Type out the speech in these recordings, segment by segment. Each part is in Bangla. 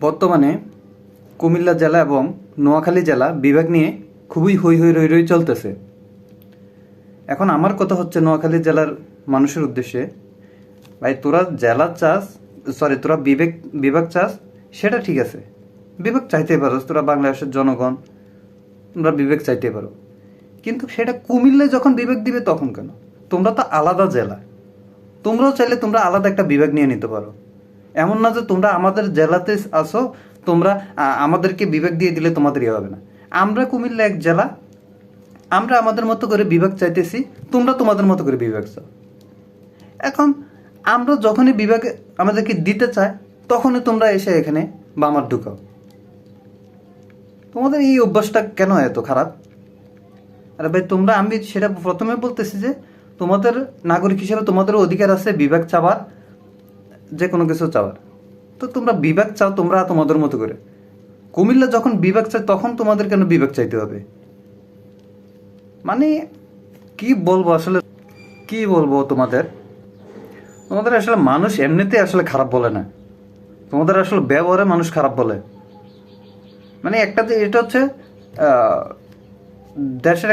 বর্তমানে কুমিল্লা জেলা এবং নোয়াখালী জেলা বিভাগ নিয়ে খুবই হই হই রই রই চলতেছে। এখন আমার কথা হচ্ছে নোয়াখালী জেলার মানুষের উদ্দেশ্যে, ভাই তোরা জেলা চাস, তোরা বিভাগ চাস, সেটা ঠিক আছে, বিভাগ চাইতে পারো, তোরা বাংলাদেশের জনগণ, তোমরা বিবেক চাইতে পারো, কিন্তু সেটা কুমিল্লায় যখন বিভাগ দিবে তখন কেন? তোমরা তো আলাদা জেলা, তোমরাও চাইলে তোমরা আলাদা একটা বিভাগ নিয়ে নিতে পারো। এমন না যে তোমরা আমাদের জেলাতে আসো, তোমরা আমাদেরকে বিভাগ দিয়ে দিলে তোমাদের ইয়ে হবে না। আমরা কুমিল্লা এক জেলা, আমরা আমাদের মতো করে বিভাগ চাইতেছি, তোমরা তোমাদের মতো করে বিভাগ চাও। এখন আমরা যখনই বিভাগে আমাদেরকে দিতে চাই, তখনই তোমরা এসে এখানে বামার ঢুকাও। তোমাদের এই অভ্যাসটা কেন এত খারাপ? আরে ভাই তোমরা, আমি সেটা প্রথমে বলতেছি যে তোমাদের নাগরিক হিসেবে তোমাদেরও অধিকার আছে বিভাগ চাওয়ার, যে কোনো কিছু চাওয়ার। তো তোমরা বিভাগ চাও তোমরা তোমাদের মতো করে। কুমিল্লা যখন বিভাগ চায় তখন তোমাদের কেন বিভাগ চাইতে হবে? মানে কি বলবো আসলে, কি বলবো তোমাদের তোমাদের আসলে মানুষ এমনিতে আসলে খারাপ বলে না, তোমাদের আসলে ব্যবহারে মানুষ খারাপ বলে। মানে একটা যে এটা হচ্ছে দেশের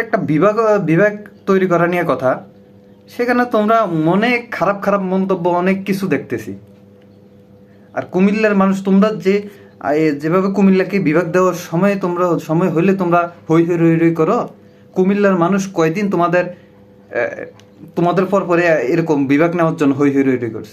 একটা বিভাগ বিভাগ তৈরি করা নিয়ে কথা, সেখানে তোমরা মনে খারাপ খারাপ মন্তব্য অনেক কিছু দেখতেছি। আর কুমিল্লার মানুষ, তোমরা যেভাবে কুমিল্লাকে বিভাগ দেওয়ার সময় হইলে তোমরা হই হই রই রই করো, কুমিল্লার মানুষ কয়দিন তোমাদের পর পরে এরকম বিভাগ নেওয়ার জন্য হই হই রই রই করছে।